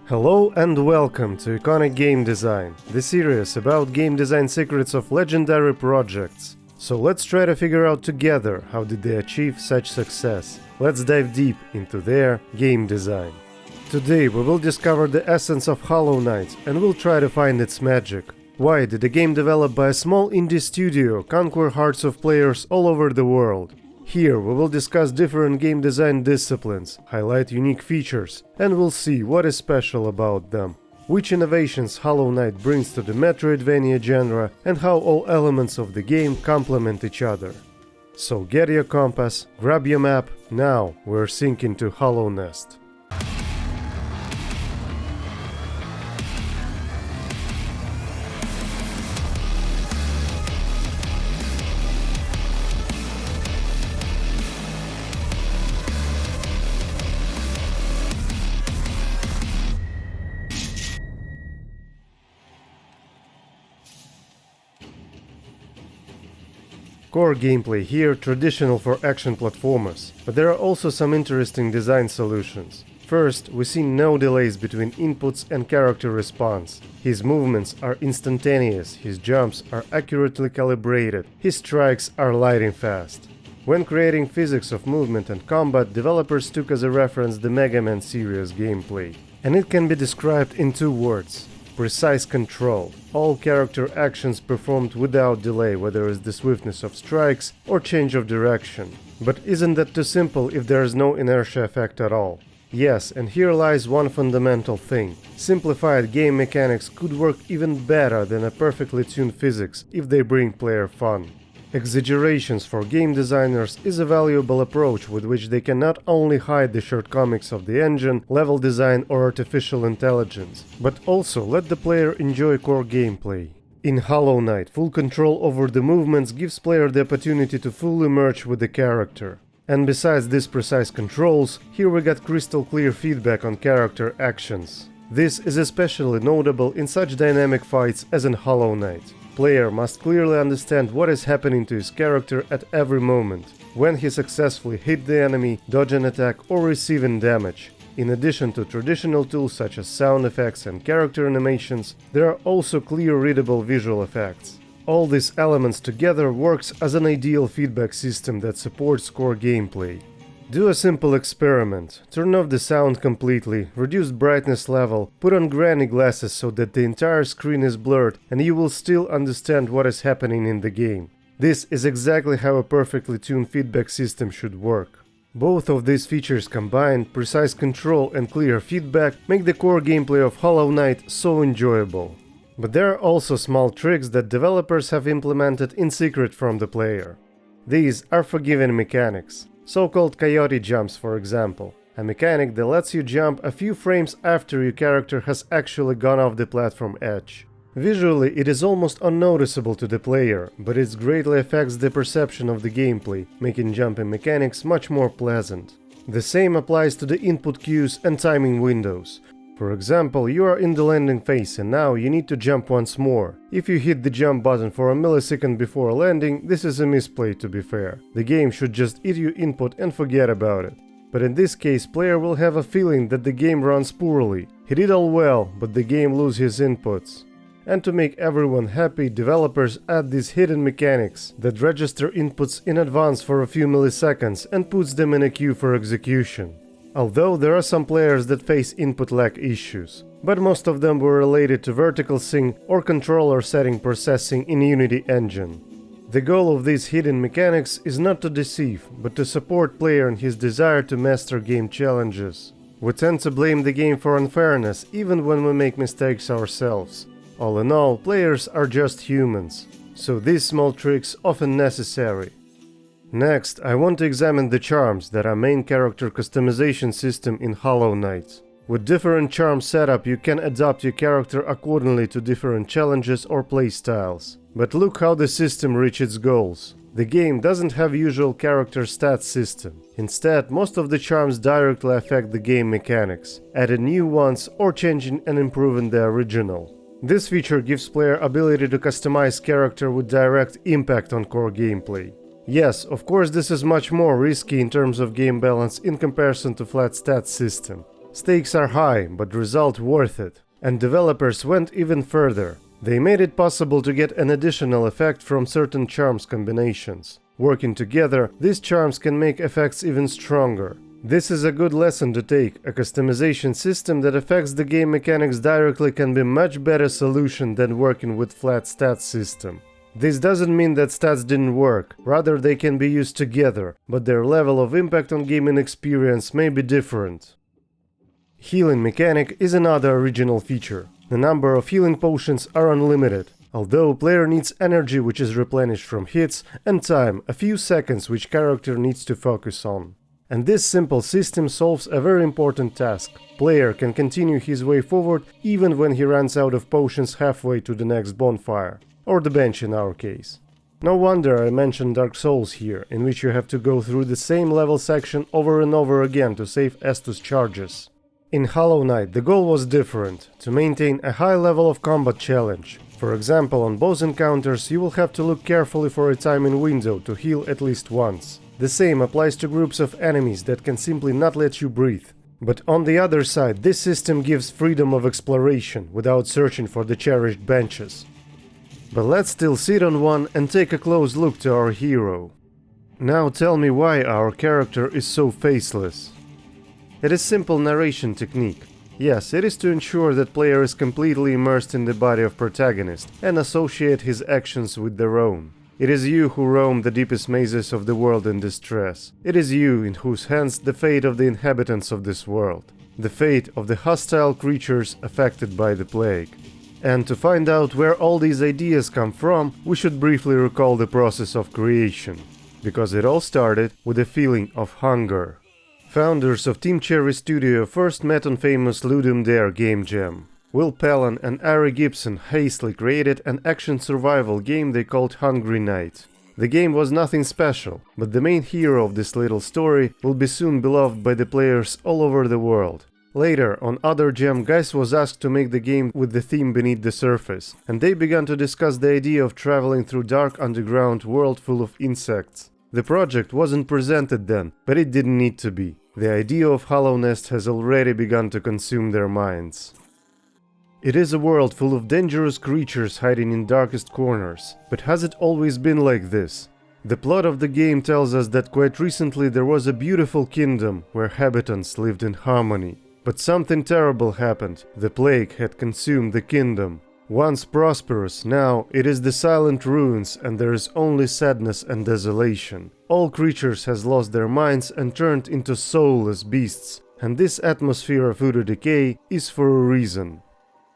Hello and welcome to Iconic Game Design, the series about game design secrets of legendary projects. So let's try to figure out together how did they achieve such success. Let's dive deep into their game design. Today we will discover the essence of Hollownest and we'll try to find its magic. Why did a game developed by a small indie studio conquer hearts of players all over the world? Here we will discuss different game design disciplines, highlight unique features, and we'll see what is special about them, which innovations Hollownest brings to the Metroidvania genre, and how all elements of the game complement each other. So get your compass, grab your map, now we're sinking to Hollownest. Core gameplay here traditional for action platformers, but there are also some interesting design solutions. First, we see no delays between inputs and character response. His movements are instantaneous, his jumps are accurately calibrated, his strikes are lightning fast. When creating physics of movement and combat, developers took as a reference the Mega Man series gameplay. And it can be described in two words: precise control. All character actions performed without delay, whether it's the swiftness of strikes or change of direction. But isn't that too simple if there is no inertia effect at all? Yes, and here lies one fundamental thing. Simplified game mechanics could work even better than a perfectly tuned physics if they bring player fun. Exaggerations for game designers is a valuable approach with which they can not only hide the shortcomings of the engine, level design or artificial intelligence, but also let the player enjoy core gameplay. In Hollownest, full control over the movements gives player the opportunity to fully merge with the character. And besides these precise controls, here we got crystal clear feedback on character actions. This is especially notable in such dynamic fights as in Hollownest. Player must clearly understand what is happening to his character at every moment, when he successfully hit the enemy, dodge an attack or receiving damage. In addition to traditional tools such as sound effects and character animations, there are also clear readable visual effects. All these elements together works as an ideal feedback system that supports core gameplay. Do a simple experiment. Turn off the sound completely, reduce brightness level, put on granny glasses so that the entire screen is blurred and you will still understand what is happening in the game. This is exactly how a perfectly tuned feedback system should work. Both of these features combined, precise control and clear feedback, make the core gameplay of Hollownest so enjoyable. But there are also small tricks that developers have implemented in secret from the player. These are forgiving mechanics. So-called coyote jumps, for example, a mechanic that lets you jump a few frames after your character has actually gone off the platform edge. Visually, it is almost unnoticeable to the player, but it greatly affects the perception of the gameplay, making jumping mechanics much more pleasant. The same applies to the input cues and timing windows. For example, you are in the landing phase and now you need to jump once more. If you hit the jump button for a millisecond before landing, this is a misplay, to be fair. The game should just eat your input and forget about it. But in this case, player will have a feeling that the game runs poorly. He did all well, but the game loses his inputs. And to make everyone happy, developers add these hidden mechanics that register inputs in advance for a few milliseconds and puts them in a queue for execution. Although there are some players that face input lag issues, but most of them were related to vertical sync or controller setting processing in Unity engine. The goal of these hidden mechanics is not to deceive, but to support player in his desire to master game challenges. We tend to blame the game for unfairness even when we make mistakes ourselves. All in all, players are just humans, so these small tricks often necessary. Next, I want to examine the charms that are main character customization system in Hollownest. With different charm setup, you can adapt your character accordingly to different challenges or playstyles. But look how the system reaches its goals. The game doesn't have usual character stats system. Instead, most of the charms directly affect the game mechanics, adding new ones or changing and improving the original. This feature gives player ability to customize character with direct impact on core gameplay. Yes, of course this is much more risky in terms of game balance in comparison to flat stats system. Stakes are high, but result worth it. And developers went even further. They made it possible to get an additional effect from certain charms combinations. Working together, these charms can make effects even stronger. This is a good lesson to take. A customization system that affects the game mechanics directly can be a much better solution than working with flat stats system. This doesn't mean that stats didn't work, rather they can be used together, but their level of impact on gaming experience may be different. Healing mechanic is another original feature. The number of healing potions are unlimited, although player needs energy which is replenished from hits, and time, a few seconds which character needs to focus on. And this simple system solves a very important task. Player can continue his way forward even when he runs out of potions halfway to the next bonfire. Or the bench in our case. No wonder I mentioned Dark Souls here, in which you have to go through the same level section over and over again to save Estus charges. In Hollow Knight the goal was different, to maintain a high level of combat challenge. For example, on boss encounters you will have to look carefully for a timing window to heal at least once. The same applies to groups of enemies that can simply not let you breathe. But on the other side, this system gives freedom of exploration without searching for the cherished benches. But let's still sit on one and take a close look to our hero. Now tell me why our character is so faceless. It is simple narration technique. Yes, it is to ensure that player is completely immersed in the body of protagonist and associate his actions with their own. It is you who roam the deepest mazes of the world in distress. It is you in whose hands the fate of the inhabitants of this world. The fate of the hostile creatures affected by the plague. And to find out where all these ideas come from, we should briefly recall the process of creation. Because it all started with a feeling of hunger. Founders of Team Cherry Studio first met on famous Ludum Dare game jam. Will Palin and Ari Gibson hastily created an action survival game they called Hungry Night. The game was nothing special, but the main hero of this little story will be soon beloved by the players all over the world. Later, on other jam, guys was asked to make the game with the theme Beneath the Surface, and they began to discuss the idea of traveling through dark underground world full of insects. The project wasn't presented then, but it didn't need to be. The idea of Hollownest has already begun to consume their minds. It is a world full of dangerous creatures hiding in darkest corners, but has it always been like this? The plot of the game tells us that quite recently there was a beautiful kingdom where inhabitants lived in harmony. But something terrible happened. The plague had consumed the kingdom. Once prosperous, now it is the silent ruins and there is only sadness and desolation. All creatures has lost their minds and turned into soulless beasts, and this atmosphere of utter decay is for a reason.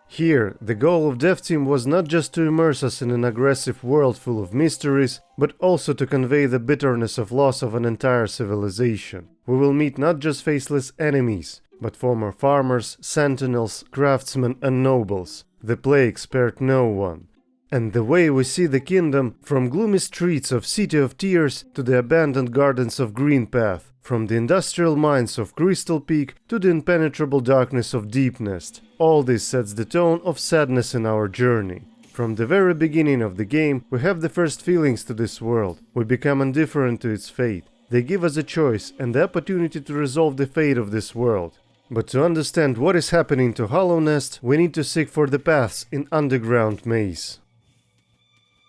Here, the goal of Dev Team was not just to immerse us in an aggressive world full of mysteries, but also to convey the bitterness of loss of an entire civilization. We will meet not just faceless enemies, but former farmers, sentinels, craftsmen and nobles. The plague spared no one. And the way we see the kingdom, from gloomy streets of City of Tears to the abandoned gardens of Green Path, from the industrial mines of Crystal Peak to the impenetrable darkness of Deepnest, all this sets the tone of sadness in our journey. From the very beginning of the game, we have the first feelings to this world. We become indifferent to its fate. They give us a choice and the opportunity to resolve the fate of this world. But to understand what is happening to Hollownest, we need to seek for the paths in underground maze.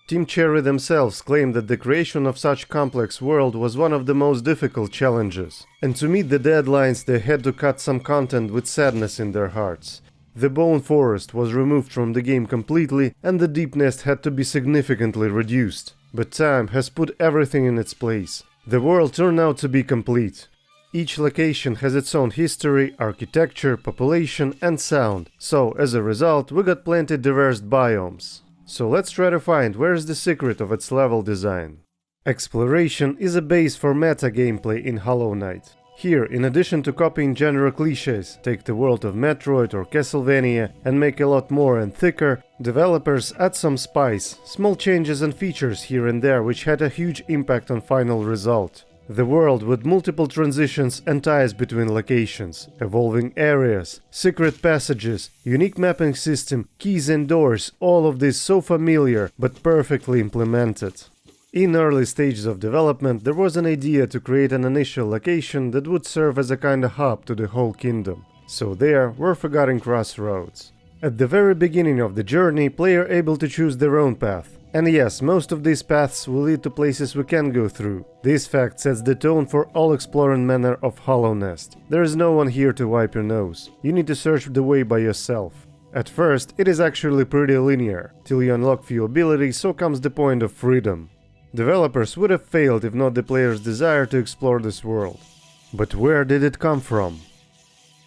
Team Cherry themselves claim that the creation of such complex world was one of the most difficult challenges, and to meet the deadlines they had to cut some content with sadness in their hearts. The Bone Forest was removed from the game completely and the Deep Nest had to be significantly reduced. But time has put everything in its place. The world turned out to be complete. Each location has its own history, architecture, population and sound, so as a result we got plenty diverse biomes. So let's try to find where is the secret of its level design. Exploration is a base for meta gameplay in Hollow Knight. Here, in addition to copying genre cliches, take the world of Metroid or Castlevania and make a lot more and thicker, developers add some spice, small changes and features here and there which had a huge impact on final result. The world with multiple transitions and ties between locations, evolving areas, secret passages, unique mapping system, keys and doors, all of this so familiar but perfectly implemented. In early stages of development there was an idea to create an initial location that would serve as a kind of hub to the whole kingdom. So there were forgotten crossroads. At the very beginning of the journey, player able to choose their own path. And yes, most of these paths will lead to places we can go through. This fact sets the tone for all exploring manner of Hollownest. There is no one here to wipe your nose. You need to search the way by yourself. At first, it is actually pretty linear. Till you unlock few abilities, so comes the point of freedom. Developers would have failed if not the player's desire to explore this world. But where did it come from?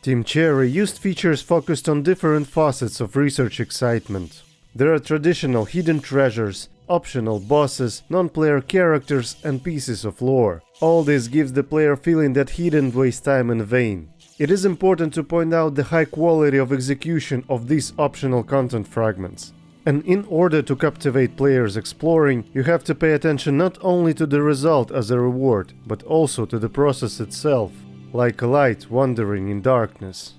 Team Cherry used features focused on different facets of research excitement. There are traditional hidden treasures, optional bosses, non-player characters and pieces of lore. All this gives the player feeling that he didn't waste time in vain. It is important to point out the high quality of execution of these optional content fragments. And in order to captivate players exploring, you have to pay attention not only to the result as a reward, but also to the process itself, like a light wandering in darkness.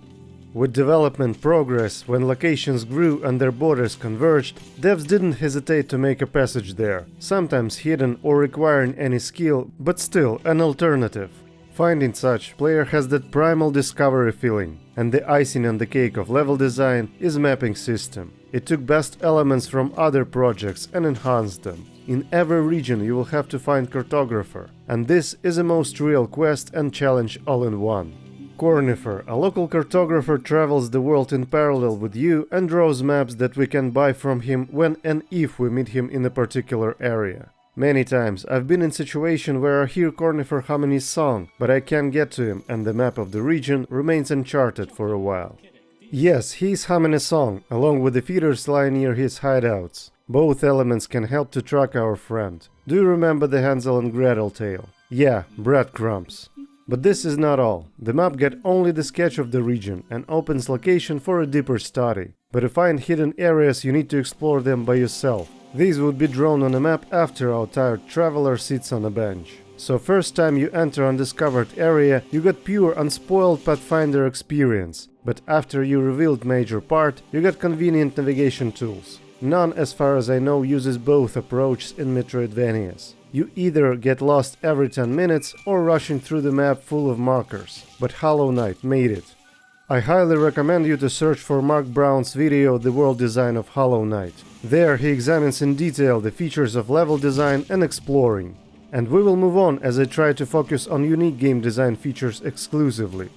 With development progress, when locations grew and their borders converged, devs didn't hesitate to make a passage there, sometimes hidden or requiring any skill, but still an alternative. Finding such, player has that primal discovery feeling, and the icing on the cake of level design is mapping system. It took best elements from other projects and enhanced them. In every region you will have to find cartographer, and this is a most real quest and challenge all in one. Cornifer, a local cartographer, travels the world in parallel with you and draws maps that we can buy from him when and if we meet him in a particular area. Many times I've been in situation where I hear Cornifer humming his song, but I can't get to him and the map of the region remains uncharted for a while. Yes, he's humming a song, along with the feeders lying near his hideouts. Both elements can help to track our friend. Do you remember the Hansel and Gretel tale? Yeah, breadcrumbs. But this is not all. The map gets only the sketch of the region and opens location for a deeper study. But to find hidden areas you need to explore them by yourself. These would be drawn on a map after our tired traveler sits on a bench. So first time you enter undiscovered area, you got pure unspoiled Pathfinder experience. But after you revealed major part, you got convenient navigation tools. None, as far as I know, uses both approaches in Metroidvanias. You either get lost every 10 minutes or rushing through the map full of markers, but Hollow Knight made it. I highly recommend you to search for Mark Brown's video The World Design of Hollow Knight. There he examines in detail the features of level design and exploring. And we will move on as I try to focus on unique game design features exclusively.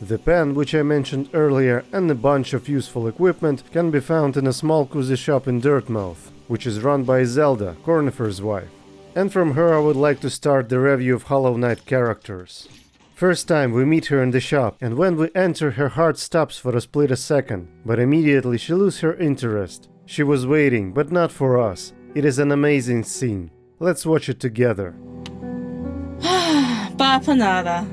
The pen, which I mentioned earlier, and a bunch of useful equipment can be found in a small cozy shop in Dirtmouth, which is run by Zelda, Cornifer's wife. And from her I would like to start the review of Hollow Knight characters. First time we meet her in the shop, and when we enter her heart stops for a split a second, but immediately she loses her interest. She was waiting, but not for us. It is an amazing scene. Let's watch it together. Bapanada.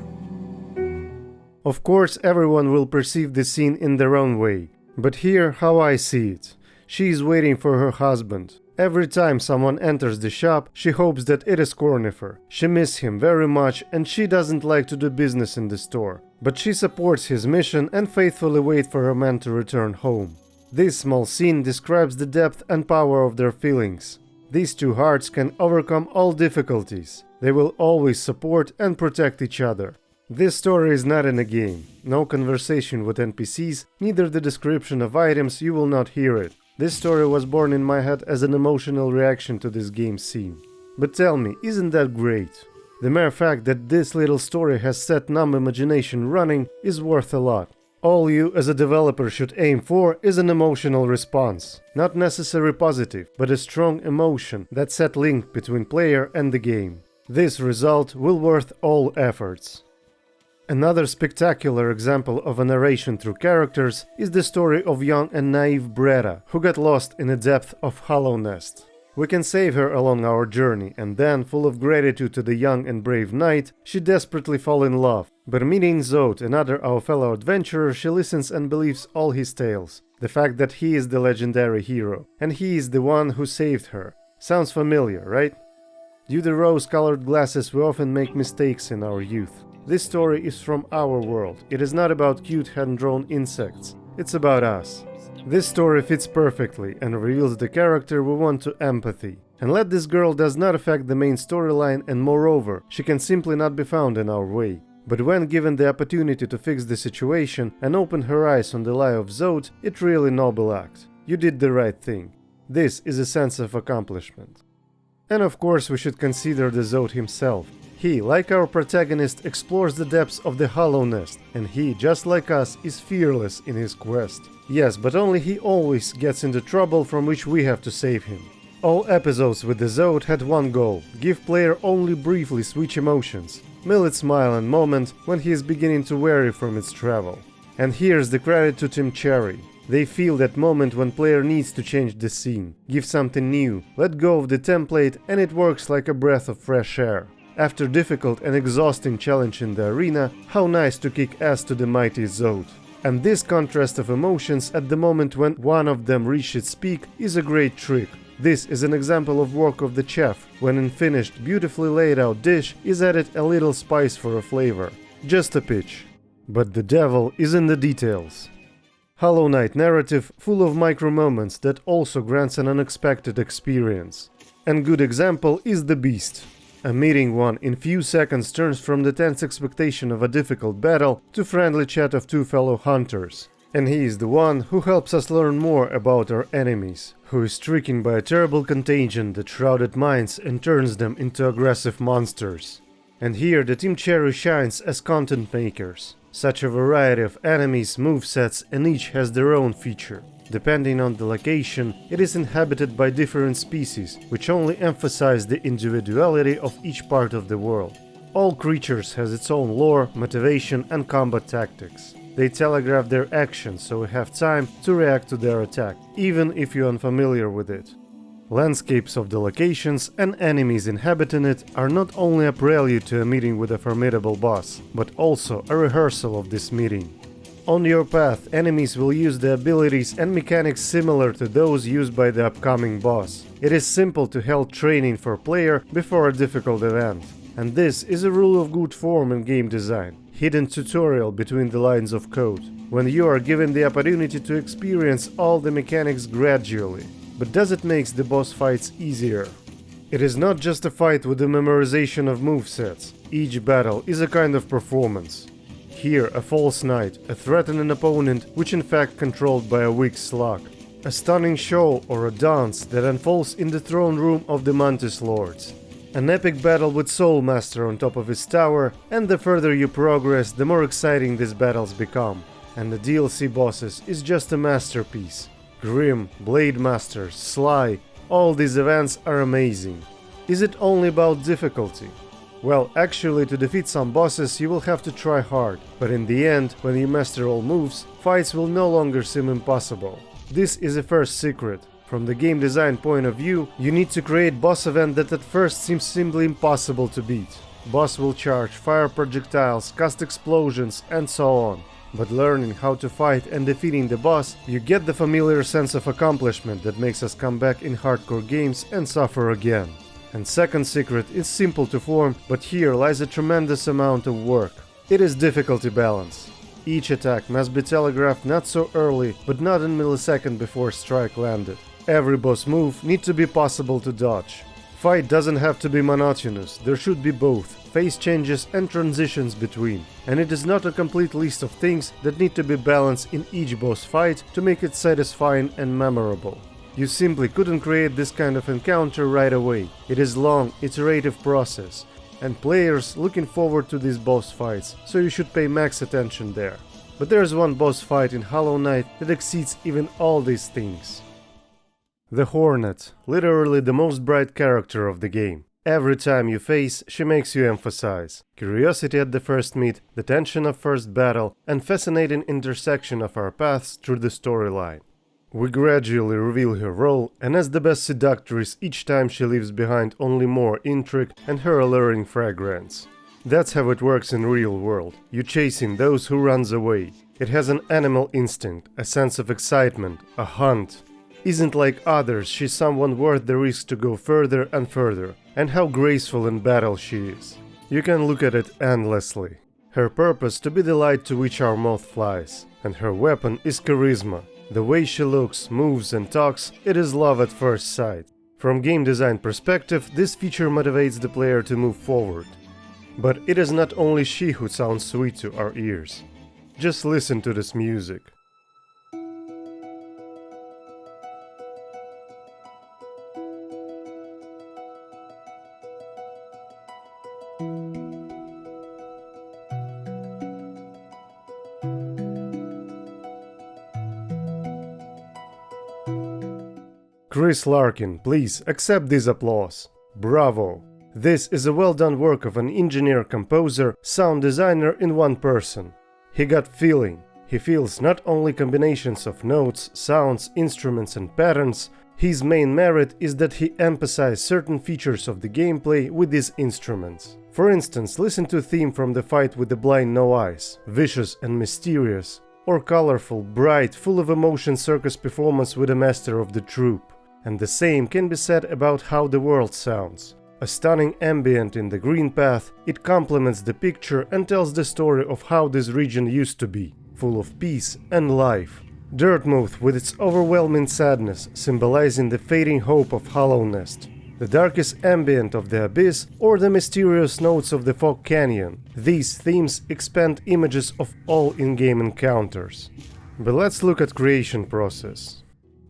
Of course everyone will perceive the scene in their own way, but here how I see it. She is waiting for her husband. Every time someone enters the shop, she hopes that it is Cornifer. She misses him very much and she doesn't like to do business in the store. But she supports his mission and faithfully waits for her man to return home. This small scene describes the depth and power of their feelings. These two hearts can overcome all difficulties. They will always support and protect each other. This story is not in a game. No conversation with NPCs, neither the description of items, you will not hear it. This story was born in my head as an emotional reaction to this game scene. But tell me, isn't that great? The mere fact that this little story has set numb imagination running is worth a lot. All you as a developer should aim for is an emotional response. Not necessarily positive, but a strong emotion that set link between player and the game. This result will worth all efforts. Another spectacular example of a narration through characters is the story of young and naive Bretta, who got lost in the depth of Hollownest. We can save her along our journey, and then, full of gratitude to the young and brave knight, she desperately falls in love. But meeting Zod, another our fellow adventurer, she listens and believes all his tales. The fact that he is the legendary hero, and he is the one who saved her. Sounds familiar, right? Due to rose-colored glasses, we often make mistakes in our youth. This story is from our world. It is not about cute hand-drawn insects. It's about us. This story fits perfectly and reveals the character we want to empathy. And let this girl does not affect the main storyline, and moreover, she can simply not be found in our way. But when given the opportunity to fix the situation and open her eyes on the lie of Zod, it really noble act. You did the right thing. This is a sense of accomplishment. And of course we should consider the Zod himself. He, like our protagonist, explores the depths of the Hollownest, and he, just like us, is fearless in his quest. Yes, but only he always gets into trouble from which we have to save him. All episodes with the Zod had one goal: give player only briefly switch emotions, mill its smile and moment when he is beginning to weary from its travel. And here's the credit to Team Cherry. They feel that moment when player needs to change the scene, give something new, let go of the template, and it works like a breath of fresh air. After difficult and exhausting challenge in the arena, how nice to kick ass to the mighty Zod. And this contrast of emotions at the moment when one of them reaches its peak is a great trick. This is an example of work of the chef, when in finished, beautifully laid out dish is added a little spice for a flavor. Just a pitch. But the devil is in the details. Hollow Knight narrative full of micro moments that also grants an unexpected experience. And good example is the Beast. A meeting one in few seconds turns from the tense expectation of a difficult battle to friendly chat of two fellow hunters. And he is the one who helps us learn more about our enemies, who is stricken by a terrible contagion that shrouded minds and turns them into aggressive monsters. And here the Team Cherry shines as content makers. Such a variety of enemies, movesets, and each has their own feature. Depending on the location, it is inhabited by different species, which only emphasize the individuality of each part of the world. All creatures has its own lore, motivation, and combat tactics. They telegraph their actions, so we have time to react to their attack, even if you're unfamiliar with it. Landscapes of the locations and enemies inhabiting it are not only a prelude to a meeting with a formidable boss, but also a rehearsal of this meeting. On your path, enemies will use the abilities and mechanics similar to those used by the upcoming boss. It is simple to hold training for player before a difficult event. And this is a rule of good form in game design, hidden tutorial between the lines of code, when you are given the opportunity to experience all the mechanics gradually. But does it make the boss fights easier? It is not just a fight with the memorization of movesets. Each battle is a kind of performance. Here a false knight, a threatening opponent which in fact controlled by a weak slug. A stunning show or a dance that unfolds in the throne room of the Mantis Lords. An epic battle with Soul Master on top of his tower, and the further you progress, the more exciting these battles become. And the DLC bosses is just a masterpiece. Grim, Blade Masters, Sly, all these events are amazing. Is it only about difficulty? Well, actually, to defeat some bosses you will have to try hard, but in the end, when you master all moves, fights will no longer seem impossible. This is a first secret. From the game design point of view, you need to create boss event that at first seems simply impossible to beat. Boss will charge, fire projectiles, cast explosions, and so on. But learning how to fight and defeating the boss, you get the familiar sense of accomplishment that makes us come back in hardcore games and suffer again. And second secret is simple to form, but here lies a tremendous amount of work. It is difficulty balance. Each attack must be telegraphed not so early, but not in millisecond before strike landed. Every boss move needs to be possible to dodge. Fight doesn't have to be monotonous, there should be both, phase changes and transitions between. And it is not a complete list of things that need to be balanced in each boss fight to make it satisfying and memorable. You simply couldn't create this kind of encounter right away. It is long, iterative process, and players looking forward to these boss fights, so you should pay max attention there. But there's one boss fight in Hollow Knight that exceeds even all these things. The Hornet, literally the most bright character of the game. Every time you face, she makes you emphasize curiosity at the first meet, the tension of first battle, and fascinating intersection of our paths through the storyline. We gradually reveal her role, and as the best seductress, each time she leaves behind only more intrigue and her alluring fragrance. That's how it works in real world. You chasing those who runs away. It has an animal instinct, a sense of excitement, a hunt. Isn't like others, she's someone worth the risk to go further and further. And how graceful in battle she is. You can look at it endlessly. Her purpose to be the light to which our moth flies. And her weapon is charisma. The way she looks, moves and talks, it is love at first sight. From game design perspective, this feature motivates the player to move forward. But it is not only she who sounds sweet to our ears. Just listen to this music. Chris Larkin, please accept this applause. Bravo! This is a well-done work of an engineer, composer, sound designer in one person. He got feeling. He feels not only combinations of notes, sounds, instruments and patterns. His main merit is that he emphasized certain features of the gameplay with these instruments. For instance, listen to theme from the fight with the blind no eyes, vicious and mysterious, or colorful, bright, full of emotion circus performance with a master of the troupe. And the same can be said about how the world sounds. A stunning ambient in the green path, it complements the picture and tells the story of how this region used to be, full of peace and life. Dirtmouth with its overwhelming sadness, symbolizing the fading hope of Hollownest. The darkest ambient of the abyss or the mysterious notes of the fog canyon. These themes expand images of all in-game encounters. But let's look at creation process.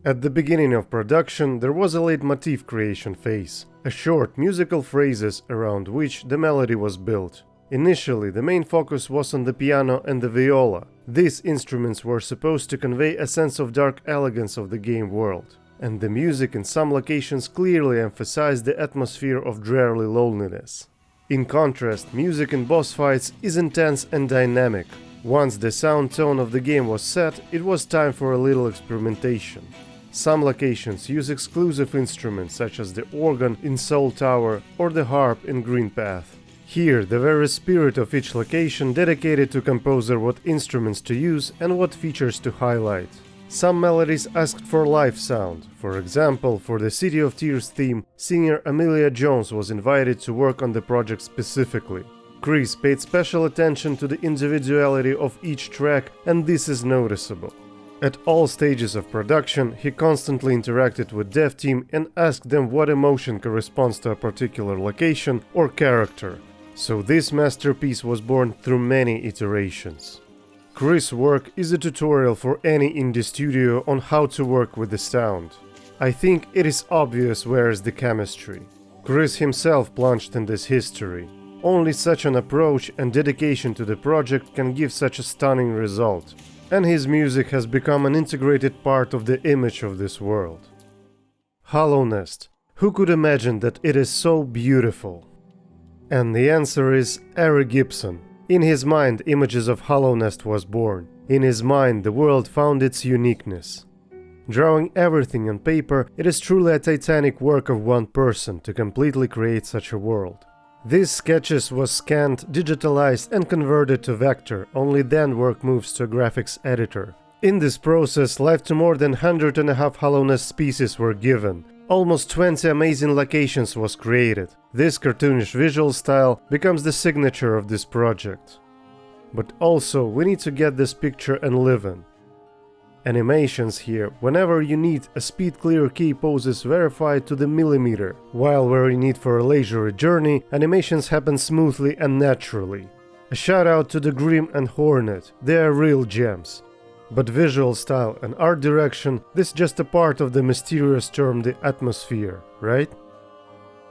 At the beginning of production, there was a leitmotif creation phase, a short musical phrases around which the melody was built. Initially, the main focus was on the piano and the viola. These instruments were supposed to convey a sense of dark elegance of the game world, and the music in some locations clearly emphasized the atmosphere of dreary loneliness. In contrast, music in boss fights is intense and dynamic. Once the sound tone of the game was set, it was time for a little experimentation. Some locations use exclusive instruments such as the organ in Soul Tower or the harp in Green Path. Here, the very spirit of each location dedicated to composer what instruments to use and what features to highlight. Some melodies asked for live sound. For example, for the City of Tears theme, singer Amelia Jones was invited to work on the project specifically. Chris paid special attention to the individuality of each track, and this is noticeable. At all stages of production, he constantly interacted with dev team and asked them what emotion corresponds to a particular location or character. So this masterpiece was born through many iterations. Chris' work is a tutorial for any indie studio on how to work with the sound. I think it is obvious where is the chemistry. Chris himself plunged in this history. Only such an approach and dedication to the project can give such a stunning result. And his music has become an integrated part of the image of this world. Hollownest. Who could imagine that it is so beautiful? And the answer is Eric Gibson. In his mind, Images of Hollownest was born. In his mind, the world found its uniqueness. Drawing everything on paper, it is truly a titanic work of one person to completely create such a world. These sketches was scanned, digitalized and converted to vector, only then work moves to a graphics editor. In this process, life to more than 100.5 Hollownest species were given. Almost 20 amazing locations was created. This cartoonish visual style becomes the signature of this project. But also, we need to get this picture and live in. Animations here, whenever you need a speed clear key poses verified to the millimeter, while where you need for a leisurely journey, animations happen smoothly and naturally. A shout out to the Grim and Hornet, they are real gems. But visual style and art direction, this is just a part of the mysterious term the atmosphere, right?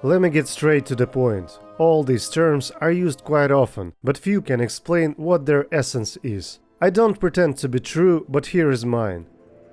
Let me get straight to the point. All these terms are used quite often, but few can explain what their essence is. I don't pretend to be true, but here is mine.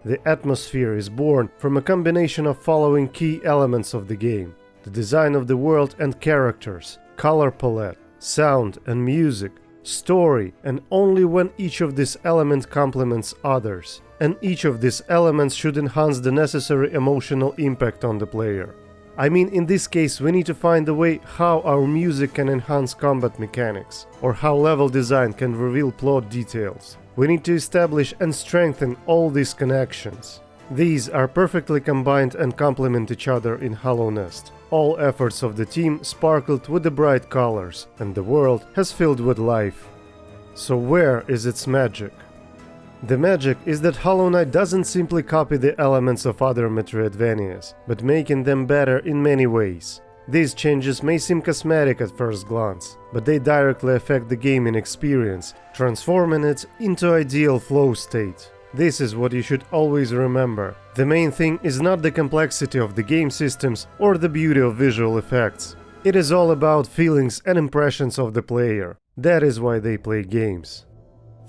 The atmosphere is born from a combination of following key elements of the game: the design of the world and characters, color palette, sound and music, story, and only when each of these elements complements others. And each of these elements should enhance the necessary emotional impact on the player. I mean, in this case, we need to find a way how our music can enhance combat mechanics, or how level design can reveal plot details. We need to establish and strengthen all these connections. These are perfectly combined and complement each other in Hollownest. All efforts of the team sparkled with the bright colors, and the world has filled with life. So where is its magic? The magic is that Hollow Knight doesn't simply copy the elements of other Metroidvanias, but making them better in many ways. These changes may seem cosmetic at first glance, but they directly affect the gaming experience, transforming it into ideal flow state. This is what you should always remember. The main thing is not the complexity of the game systems or the beauty of visual effects. It is all about feelings and impressions of the player. That is why they play games.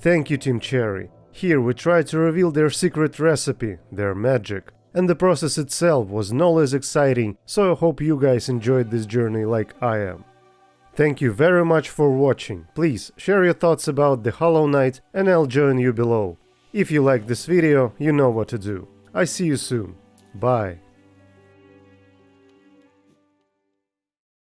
Thank you, Team Cherry. Here we try to reveal their secret recipe, their magic. And the process itself was no less exciting, so I hope you guys enjoyed this journey like I am. Thank you very much for watching. Please share your thoughts about the Hollow Knight and I'll join you below. If you like this video, you know what to do. I see you soon. Bye.